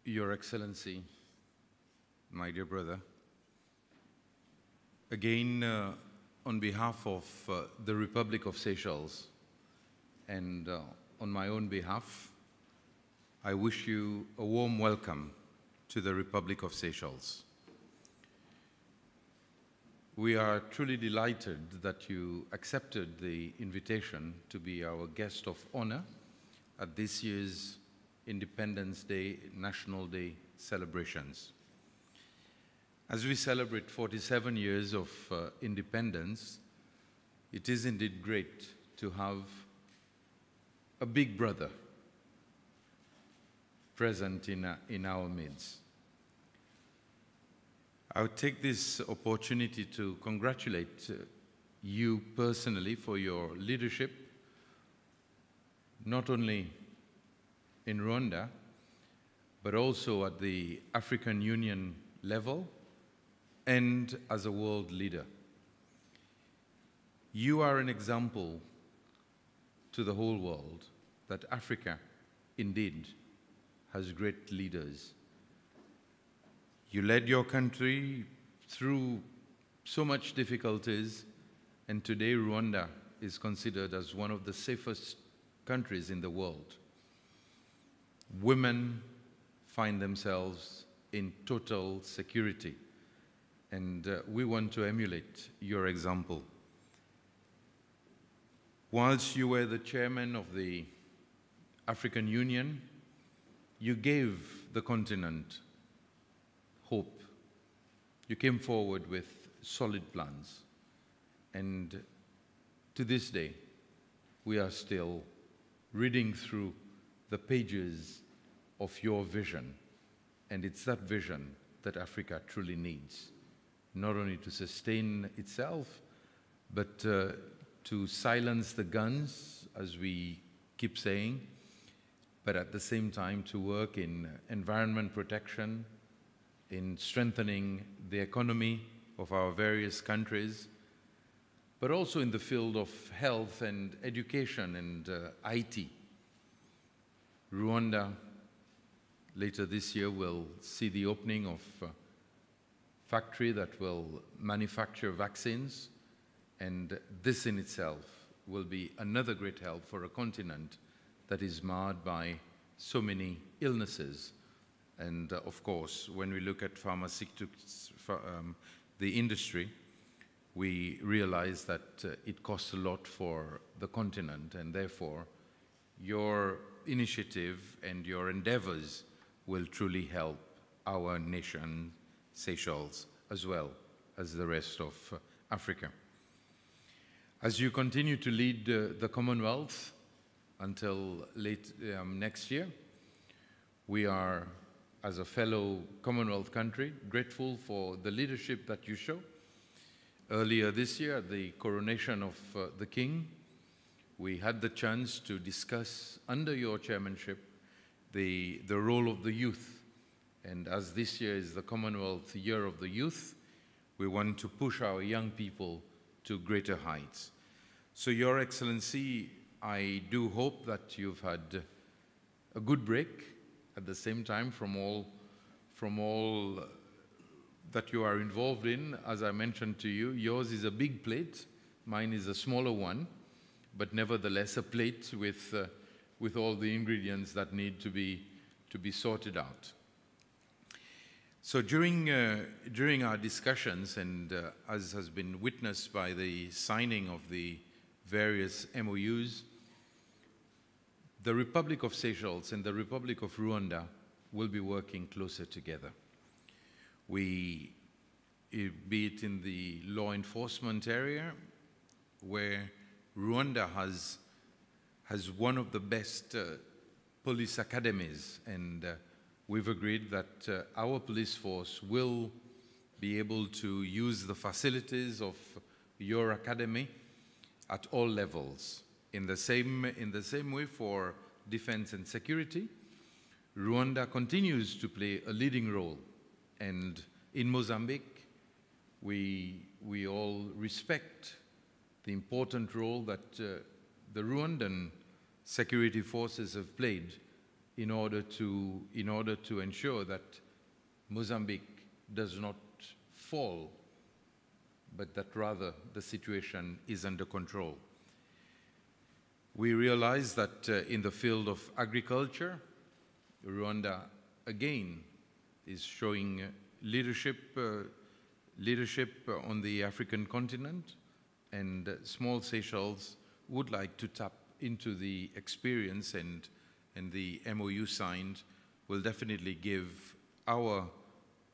Your Excellency, my dear brother, again, on behalf of the Republic of Seychelles and on my own behalf, I wish you a warm welcome to the Republic of Seychelles. We are truly delighted that you accepted the invitation to be our guest of honor at this year's Independence Day, National Day celebrations. As we celebrate 47 years of independence, it is indeed great to have a big brother present in our midst. I would take this opportunity to congratulate you personally for your leadership, not only in Rwanda, but also at the African Union level and as a world leader. You are an example to the whole world that Africa indeed has great leaders. You led your country through so much difficulties, and today Rwanda is considered as one of the safest countries in the world. Women find themselves in total security, and we want to emulate your example. Whilst you were the chairman of the African Union, you gave the continent hope. You came forward with solid plans, and to this day, we are still reading through the pages of your vision, and it's that vision that Africa truly needs, not only to sustain itself, but to silence the guns, as we keep saying, but at the same time to work in environment protection, in strengthening the economy of our various countries, but also in the field of health and education and IT. Rwanda, later this year, will see the opening of a factory that will manufacture vaccines, and this in itself will be another great help for a continent that is marred by so many illnesses. And of course, when we look at pharmaceuticals, the industry, we realize that it costs a lot for the continent, and therefore your initiative and your endeavors will truly help our nation, Seychelles, as well as the rest of Africa. As you continue to lead the Commonwealth until late next year, we are, as a fellow Commonwealth country, grateful for the leadership that you show. Earlier this year, at the coronation of the King, we had the chance to discuss, under your chairmanship, the role of the youth. And as this year is the Commonwealth Year of the Youth, we want to push our young people to greater heights. So, Your Excellency, I do hope that you've had a good break at the same time from all that you are involved in. As I mentioned to you, yours is a big plate, mine is a smaller one, but nevertheless a plate with all the ingredients that need to be sorted out. So during our discussions, and as has been witnessed by the signing of the various MOUs, the Republic of Seychelles and the Republic of Rwanda will be working closer together. Be it in the law enforcement area, where Rwanda has one of the best police academies, and we've agreed that our police force will be able to use the facilities of your academy at all levels. In the same way for defense and security, Rwanda continues to play a leading role. And in Mozambique, we all respect the important role that the Rwandan security forces have played in order to ensure that Mozambique does not fall, but that rather the situation is under control. We realize that in the field of agriculture, Rwanda again is showing leadership on the African continent, and small Seychelles would like to tap into the experience, and the MOU signed will definitely give our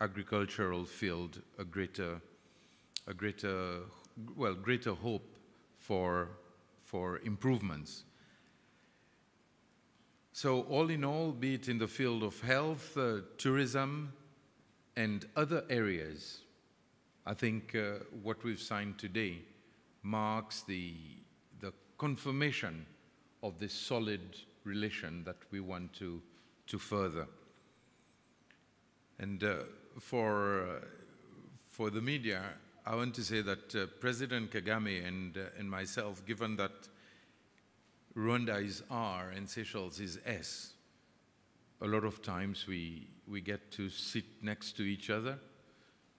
agricultural field a greater hope for improvements. So all in all, be it in the field of health, tourism, and other areas, I think what we've signed today marks the confirmation of this solid relation that we want to further. And for the media, I want to say that President Kagame and myself, given that Rwanda is R and Seychelles is S, a lot of times we get to sit next to each other,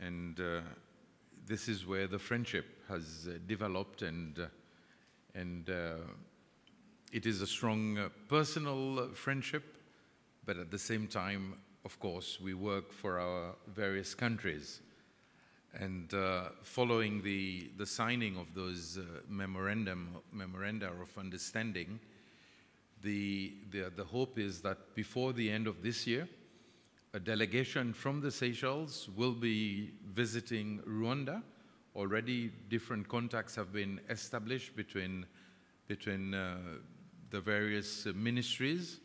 and this is where the friendship has developed, and it is a strong personal friendship, but at the same time, of course, we work for our various countries. And following the signing of those memoranda of understanding, the hope is that before the end of this year, a delegation from the Seychelles will be visiting Rwanda. Already different contacts have been established between the various ministries,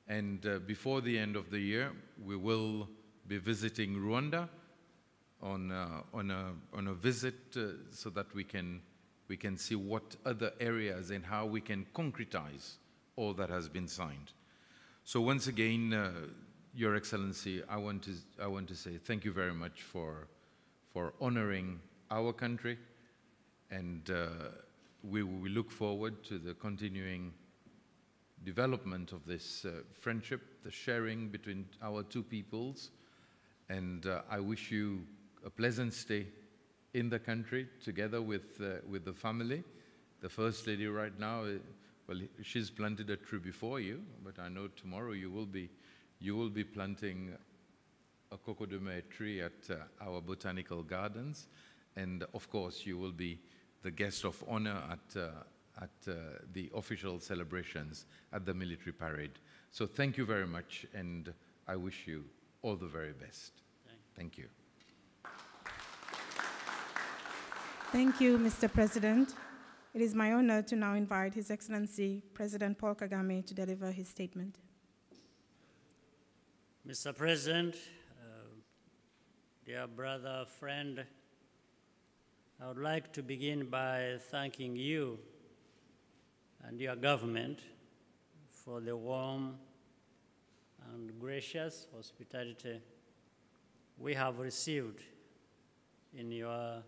and before the end of the year, we will be visiting Rwanda on a visit so that we can see what other areas and how we can concretize all that has been signed. So once again, Your Excellency, I want to say thank you very much for honoring our country, and we look forward to the continuing development of this friendship, the sharing between our two peoples, and I wish you a pleasant stay in the country together with the family. The First Lady right now, well, she's planted a tree before you, but I know tomorrow you will be planting a coco de mer tree at our botanical gardens, and of course you will be the guest of honor at the official celebrations at the military parade. So thank you very much, and I wish you all the very best. Thank you. Thank you, Mr. President. It is my honor to now invite His Excellency President Paul Kagame to deliver his statement. Mr. President, dear brother, friend, I would like to begin by thanking you and your government for the warm and gracious hospitality we have received in your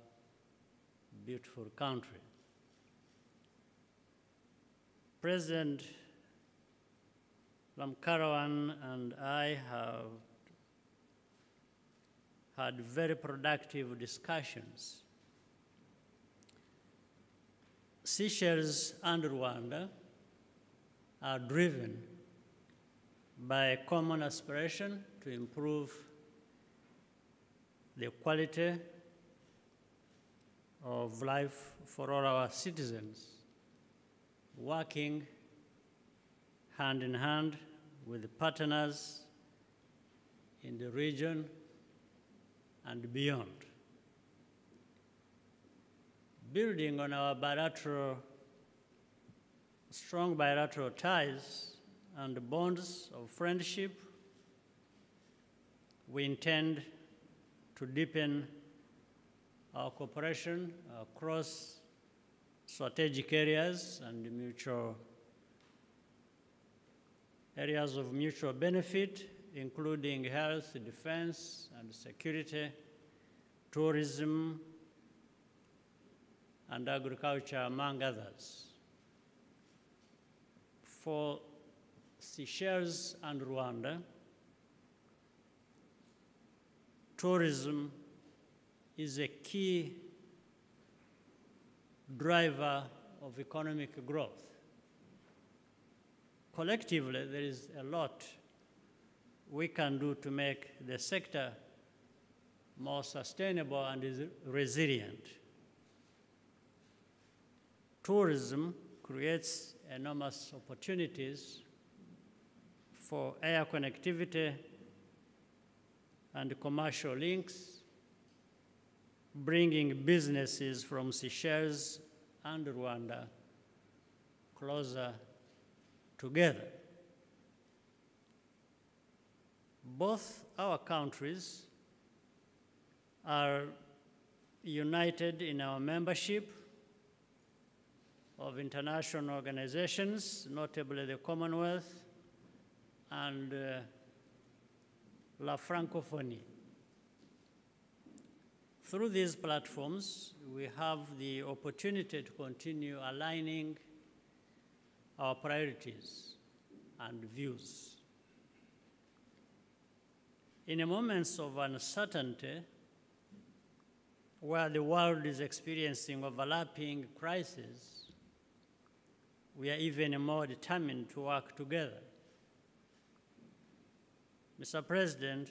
beautiful country. President Ramkalawan and I have had very productive discussions. Seychelles and Rwanda are driven by a common aspiration to improve the quality of life for all our citizens, working hand in hand with partners in the region and beyond. Building on our strong bilateral ties and bonds of friendship, we intend to deepen our cooperation across strategic areas and areas of mutual benefit, including health, defense, and security, tourism, and agriculture, among others. For Seychelles and Rwanda, tourism is a key driver of economic growth. Collectively, there is a lot we can do to make the sector more sustainable and resilient. Tourism creates enormous opportunities for air connectivity and commercial links, bringing businesses from Seychelles and Rwanda closer together. Both our countries are united in our membership of international organizations, notably the Commonwealth and La Francophonie. Through these platforms, we have the opportunity to continue aligning our priorities and views. In moments of uncertainty, where the world is experiencing overlapping crises, we are even more determined to work together. Mr. President,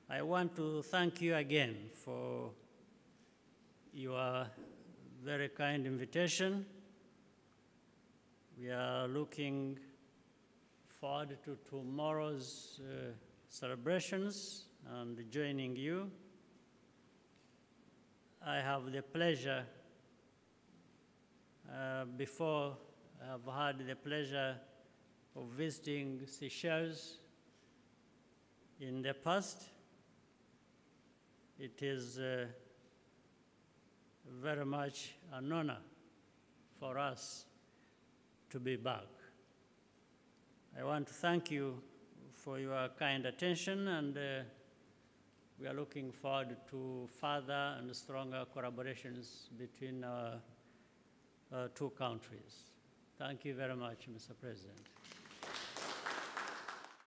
I want to thank you again for your very kind invitation. We are looking forward to tomorrow's celebrations and joining you. I have the pleasure, before I have had the pleasure of visiting Seychelles in the past. It is very much an honor for us to be back. I want to thank you for your kind attention, and we are looking forward to further and stronger collaborations between our two countries. Thank you very much, Mr. President.